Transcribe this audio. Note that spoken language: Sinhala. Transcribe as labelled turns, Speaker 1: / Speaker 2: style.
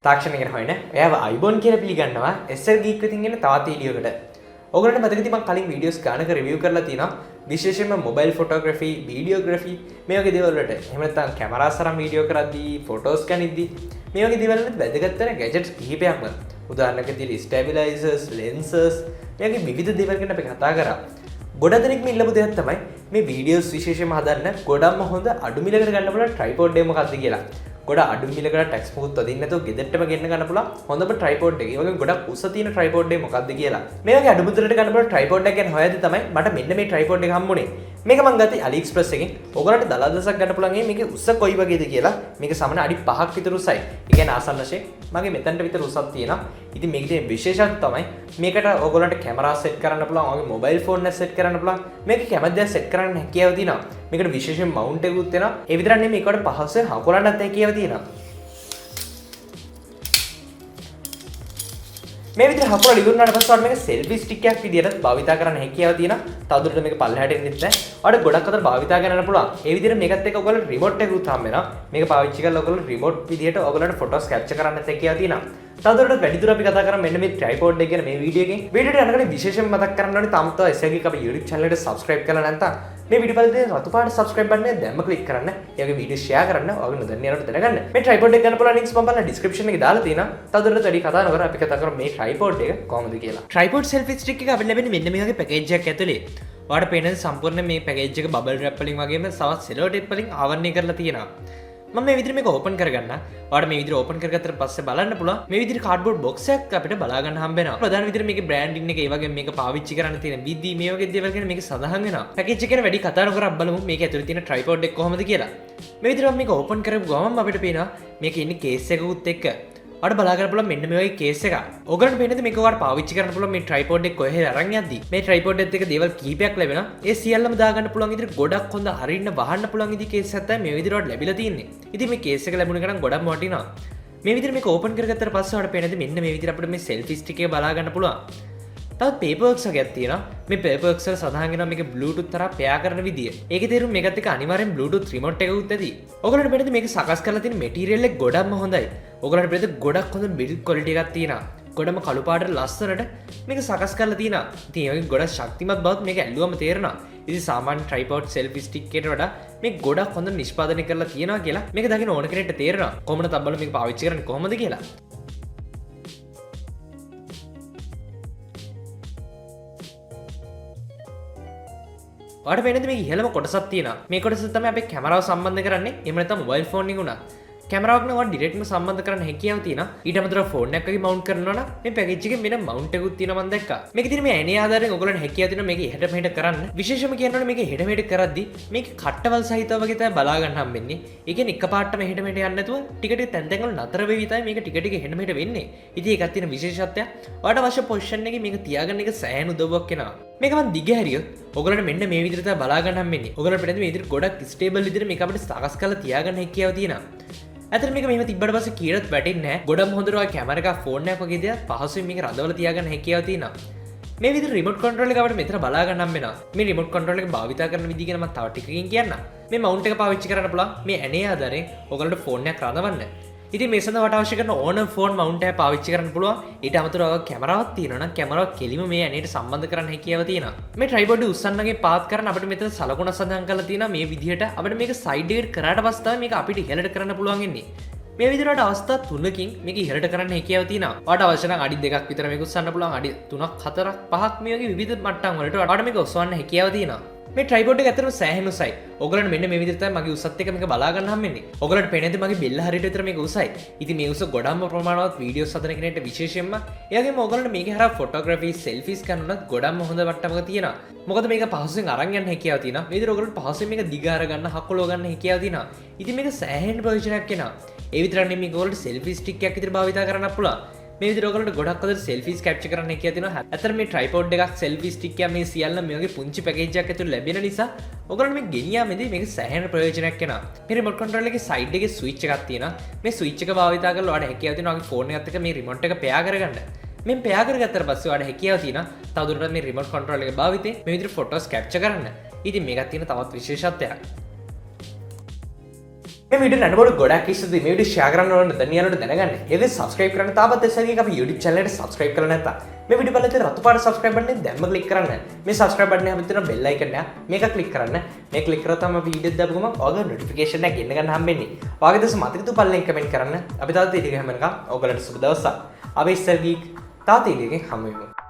Speaker 1: තාක්ෂණික හොයන එයාව අයිබෝන් කියලා පිළිගන්නවා SL GEEK වෙතින් එන තවත් වීඩියෝකට. ඔයගොල්ලන්ට මතකද මම කලින් වීඩියෝස් ගානක රිවිව් කරලා තියෙනවා විශේෂයෙන්ම මොබයිල් ෆොටෝග්‍රැෆි, වීඩියෝග්‍රැෆි මේ වගේ දේවල් වලට. එහෙම නැත්නම් කැමරා සරම් වීඩියෝ කරද්දී, ෆොටෝස් ගනිද්දී මේ වගේ දේවල් වලට වැදගත් වෙන ගැජට්ස් කිහිපයක්ම. උදාහරණයක් විදිහට ස්ටැබිලයිසර්ස්, ලෙන්සර්ස් මේ වගේ විවිධ දේවල් ගැන අපි කතා කරා. ගොඩ දෙනෙක්ම ඉල්ලපු දෙයක් තමයි මේ වීඩියෝස් විශේෂයෙන්ම හදන්න ගොඩක්ම හොඳ අඩු මිලකට ගන්න පුළුවන් ට්‍රයිපෝඩ් එක මොකක්ද කියලා. ගොඩ අඩු මිලකට ටැක්ස් මුකුත් අදින්න නැතුව ගෙදරටම ගෙන්න ගන්න පුළුවන් හොඳම ට්‍රයිපෝඩ් එක. ඒ වගේම ගොඩක් උස තියෙන ට්‍රයිපෝඩ් එක මොකක්ද කියලා. මේ වගේ අඩු මුදලට ගන්න පුළුවන් ට්‍රයිපෝඩ් එක ගැන හොයද්දි තමයි මට මෙන්න මේ ට්‍රයිපෝඩ් එක හම්බුනේ. මේක මම ගත්තේ AliExpress එකෙන්. ඔයගොල්ලන්ට දලදසක් ගන්න පුළුවන් මේක උස කොයි වගේද කියලා. මේක සමන අඩි 5ක් විතර උසයි. ඒ කියන්නේ ආසන්න වශයෙන් මගේ මෙතනට විතර උසක් තියෙනවා. ඉතින් මේකේ තියෙන විශේෂත්වය තමයි මේකට ඔයගොල්ලන්ට කැමරා සෙට් කරන්න පුළුවන්. ඔයගේ මොබයිල් ෆෝන් එක සෙට් කරන්න පුළුවන්. මේක කැමති දේ සෙට් කරන්න හැකියාව තියෙනවා. මේකට විශේෂයෙන් මවුන්ට් එකකුත් වෙනවා. ඒ විතරක් නෙමෙයි මේකට පහසුවෙන් හකුලන්නත් හැකියාව තියෙනවා. මේ විදිහට හකුලලා ඉවරනාට පස්සේ ඔයාලට මේක සෙල්ෆි ස්ටික් එකක් විදිහට භාවිතා කරන්න හැකියාව තියෙනවා. තවදුරටත් මේක පල්ලෙහාට එන්නෙත් නැහැ. ඔයාලට ගොඩක් අතර භාවිතා කරන්න පුළුවන්. ඒ විදිහට මේකත් එක්ක ඔයගොල්ලෝ රිමෝට් එකකුත් හම්බ වෙනවා. මේක පාවිච්චි කරලා ඔයගොල්ලෝ රිමෝට් විදිහට ඔයගොල්ලන්ට ෆොටෝස් කැප්චර් කරන්නත් හැකියාව තියෙනවා. තවදුරටත් වැඩිදුර අපි කතා කරමු මෙන්න මේ ට්‍රයිපෝඩ් එක ගැන මේ වීඩියෝ එකෙන්. වීඩියෝට යනකොට විශේෂයෙන් මතක් කරන්න ඕනේ තාම තව SL GEEK අපේ YouTube channel එකට subscribe කරලා නැත්නම් මේ වීඩියෝ බලද්දී රතු පාට subscribe button එක දැම්ම click කරන්න. ඒ වගේ වීඩියෝ share කරන්න. ඔයගොල්ලෝ නොදන්න යනකොට දැනගන්න. මේ tripod එක ගන්න පුළුවන් links මම බලන්න description එකේ දාලා තියෙනවා. තවදුරටත් වැඩි කතා නොකර අපි කතා කරමු මේ tripod එක කොහොමද කියලා. tripod selfie stick එක අපිට ලැබෙන්නේ මෙන්න මේ වගේ package එකක් ඇතුලේ. ඔයාලට පේන සම්පූර්ණ මේ package එක bubble wrap වලින් වගේම සවත් cello tape වලින් ආවරණය කරලා තියෙනවා. මම මේ විදිහට මේක ඕපන් කරගන්න. ඔයාලට මේ විදිහට ඕපන් කරගත්තට පස්සේ බලන්න පුළුවන් මේ විදිහට කාඩ්බෝඩ් බොක්ස් එකක් අපිට බලා ගන්න හම්බ වෙනවා. ප්‍රධාන විදිහට මේකේ බ්‍රෑන්ඩින් එක, ඒ වගේම මේක පාවිච්චි කරන්න තියෙන විදි මේ වගේ දේවල් ගැන මේක සඳහන් වෙනවා. පැකේජ් එක ගැන වැඩි කතා නොකර බලමු මේක ඇතුලේ තියෙන ට්‍රයිපෝඩ් එක කොහොමද කියලා. මේ විදිහට මේක ඕපන් කරපු ගමන් අපිට පේනවා මේකේ ඉන්නේ කේස් එකකුත් එක්ක. ඔයාලට බලා ගන්න පුළුවන් මෙන්න මේ වගේ කේස් එකක්. ඔයගලන්ට පේනද මේක ඔයාලට පාවිච්චි කරන්න පුළුවන් මේ ට්‍රයිපෝඩ් එක කොහෙද අරන් යද්දි. මේ ට්‍රයිපෝඩ් එකත් එක්ක දේවල් කීපයක් ලැබෙනවා. ඒ සියල්ලම දාගන්න පුළුවන් විදිහට ගොඩක් හොඳ අරින්න වහන්න පුළුවන් විදිහේ කේස් එකක් තමයි මේ විදිහට ඔයාලට ලැබිලා තියෙන්නේ. ඉතින් මේ කේස් එක ලැබුණ එක නම් ගොඩක්ම වටිනවා. මේ විදිහට මේක ඕපන් කරගත්තට පස්සේ ඔයාලට පේනද මෙන්න මේ විදිහට අපිට මේ සෙල්ෆි ස්ටික් එක බලා ගන්න පුළුවන්. තවත් පේපර්ස් එකක් තියෙනවා. මේ පේපර්ස් වල සඳහන් වෙනවා මේක බ්ලූටූත් තරහ පෙයා කරන විදිය. ඒකේ තේරුම මේකත් එක්ක අනිවාර්යෙන් බ්ලූටූත් රිමෝට් එකකුත් ඇති. ඔයගොල්ලන්ට පේනද මේක සකස් කරලා තියෙන මැටීරියල් එක ගොඩක්ම හොඳයි. ඔයගොල්ලන්ට පේනද ගොඩක් හොඳ බිල්ඩ් ක්වොලිටි එකක් තියෙනවා. ගොඩම කළු පාටට ලස්සනට මේක සකස් කරලා තියෙනවා. ඉතින් ඒ වගේ ගොඩක් ශක්තිමත් බවත් මේක ඇල්ලුවම තේරෙනවා. ඉතින් සාමාන්‍ය ට්‍රයිපෝඩ් සෙල්ෆි ස්ටික් එකට වඩා මේක ගොඩක් හොඳ නිෂ්පාදනය කරලා තියෙනවා කියලා මේක දකින්න ඕන කෙනෙක්ට තේරෙනවා. කොහොමද තබ්බල මේක පාවිච්චි කරන්නේ කොහොමද කියලා. ඔයාලට පේනද මේක ඉහළම කොටසක් තියෙනවා. මේ කොටස තමයි අපි කැමරාව සම්බන්ධ කරන්නේ. එහෙම නැත්නම් මොබයිල් ෆෝන් එක උනා. කැමරාවක් නම් ඔයාලට ඩිරෙක්ට්ම සම්බන්ධ කරන්න හැකියාව තියෙනවා. ඊට අමතරව ෆෝන් එකක් වගේ මවුන්ට් කරනවා නම් මේ පැකේජ් එකේ මෙන්න මවුන්ට් එකකුත් තියෙනවා මම දැක්කා. මේකේ තියෙන මේ ඇනේ ආධාරයෙන් ඔයගොල්ලන්ට හැකියාව තියෙනවා මේක එහෙට මෙහෙට කරන්න. විශේෂම කියනවනේ මේක එහෙට මෙහෙට කරද්දී මේක කට්ටවල් සහිතව වගේ තමයි බලා ගන්න හම්බෙන්නේ. ඒ කියන්නේ එකපාරටම එහෙට මෙහෙට යන්නේ නැතුව ටික ටික තැන් තැන් වල නතර වෙවි තමයි මේක ටික ටික එහෙට මෙහෙට වෙන්නේ. ඉතින් ඒකත් තියෙන විශේෂත්වය. ඔයාලට අවශ්‍ය පොසිෂන් එකේ මේක තියාගන්න එක සෑහෙන උදව්වක් වෙනවා. මේක මම දිග හැරියොත් ඔයගොල්ලන්ට මෙන්න මේ විදිහට තමයි බලා ගන්න හම්බෙන්නේ. ඔයගොල්ලන්ට පේනද මේ විදිහට ගොඩක් ස්ටේබල් විදිහට මේක අපිට සකස් කරලා තියාගන්න හැකියාව තියෙනවා. ඇතර මේක මෙහෙම තිබ්බට පස්සේ කීරත් වැටෙන්නේ නැහැ. ගොඩම හොඳට ඔය කැමරා එකක් ෆෝන් එකක් වගේ දේවල් පහසුවෙන් මේක රඳවලා තියාගන්න හැකියාව තියෙනවා. මේ විදිහට රිමෝට් කන්ට්‍රෝල් එක අපිට මෙතන බලා ගන්න හම්බ වෙනවා. මේ රිමෝට් කන්ට්‍රෝල් එක භාවිතා කරන විදිහ ගැන මම තව ටිකකින් කියන්නම්. මේ මවුන්ට් එක පාවිච්චි කරන්න පුළුවන් මේ ඇනේ ආධාරයෙන් ඔයගලන්ට ෆෝන් එකක් රඳවන්න. ඉතින් මේ සඳහා වට අවශ්‍ය කරන ඕනම ෆෝන් මවුන්ට් එකක් පාවිච්චි කරන්න පුළුවන්. ඊට අමතරව කැමරාවක් තියෙනවා නම් කැමරාව කෙලිම මේ ඇනේට සම්බන්ධ කරන්න හැකියාව තියෙනවා. මේ ට්‍රයිපෝඩ් එක උස්සන්නගේ පාත් කරන්න අපිට මෙතන සලකුණ සඳහන් කරලා තියෙනවා. මේ විදිහට අපිට මේක සයිඩ් එකට කරාට පස්සේ තමයි මේක අපිට ඉහළට කරන්න පුළුවන් වෙන්නේ. මේ විදිහට අවස්ථා 3කින් මේක ඉහළට කරන්න හැකියාව තියෙනවා. ඔයාලට අවශ්‍ය නම් අඩි 2ක් විතර මේක උස්සන්න පුළුවන්. අඩි 3ක් 4ක් 5ක් මේ වගේ විවිධ මට්ටම් වලට ඔයාලට මේක ඔසවන්න හැකියාව තියෙනවා. මේ ට්‍රයිපෝඩ් එක ඇත්තටම සෑහෙන උසයි. ඔයගොල්ලන්ට මෙන්න මේ විදිහට තමයි මගේ උසත් එක මේක බලා ගන්න හම්බෙන්නේ. ඔයගොල්ලන්ට පේනද මගේ බෙල්ල හරියට විතර මේක උසයි. ඉතින් මේ උස ගොඩක්ම ප්‍රමාණවත් වීඩියෝස් හදන කෙනෙක්ට විශේෂයෙන්ම ඒ වගේම ඔයගොල්ලන්ට මේක හරහා ෆොටෝග්‍රැෆි, සෙල්ෆීස් ගන්නත් ගොඩක්ම හොඳ මට්ටමක තියෙනවා. මොකද මේක පහසුවෙන් අරන් යන්න හැකියාව තියෙනවා. මේ විදිහට ඔයගොල්ලන්ට පහසුවෙන් මේක දිග අර ගන්න, හකුලව ගන්න හැකියාව තියෙනවා. ඉතින් මේක සෑහෙන ප්‍රයෝජනයක් වෙනවා. ඒ විතරක් නෙමෙයි මේක ඔයගොල්ලන්ට සෙල්ෆි ස්ටික් එකක් විතර භාවිතා කරන්න පුළුවන්. මේ විදිහට ඔයගොල්ලන්ට ගොඩක් අතර සෙල්ෆීස් කැප්චර් කරන්න හැකියාව තියෙනවා. අතර මේ ට්‍රයිපෝඩ් එකක්, සෙල්ෆි ස්ටික් එකක් මේ සියල්ල මේ වගේ පුංචි පැකේජ් එකක් ඇතුළේ ලැබෙන නිසා ඔයගොල්ලන්ට මේ ගෙනියාමේදී මේක සෑහෙන ප්‍රයෝජනයක් වෙනවා. මේ රිමෝට් කන්ට්‍රෝල් එකේ සයිඩ් එකේ ස්විච් එකක් තියෙනවා. මේ ස්විච් එක භාවිතා කරලා ඔයාලට හැකියාව තියෙනවා ඔයාගේ ෆෝන් එකත් එක්ක මේ රිමෝට් එක පෙයා කරගන්න. මේ පෙයා කරගත්තට පස්සේ ඔයාලට හැකියාව තියෙනවා තවදුරටත් මේ රිමෝට් කන්ට්‍රෝල් එක භාවිතේ මේ විදිහට ෆොටෝස් කැප්චර් කරන්න. ඉතින් මේකත් තියෙන තවත් විශේෂත්වයක්. මේ වීඩියෝ නඩබඩ ගොඩක් ඉස්සෙල්දී මේ වීඩියෝ ෂෙයා කරන්න ඕන දැනියනට දැනගන්න. ඒකේ සබ්ස්ක්‍රයිබ් කරන්න තාපත් එසේක අපි YouTube channel එකට සබ්ස්ක්‍රයිබ් කරලා නැත්නම් මේ වීඩියෝ බලලා තියෙන රතු පාට සබ්ස්ක්‍රයිබ් බටන් එක දැම්ම ක්ලික් කරන්න. මේ සබ්ස්ක්‍රයිබ් බටන් එක හැබැයි තියෙන බෙල් අයිකන් එක මේක ක්ලික් කරන්න. මේ ක්ලික් කරලා තමයි වීඩියෝ දාපු ගමන් ඔයගොල්ලෝ නොටිෆිකේෂන් එක ගෙන්න ගන්න හම්බෙන්නේ. ඔයගේ දැස මතක තුපල්ලෙන් කමෙන්ට් කරන්න. අපි තාත් ඊට හැමනකම් ඔයගොල්ලන්ට සුබ දවසක්. අපි Selfie තාත් ඊට හම්බෙමු.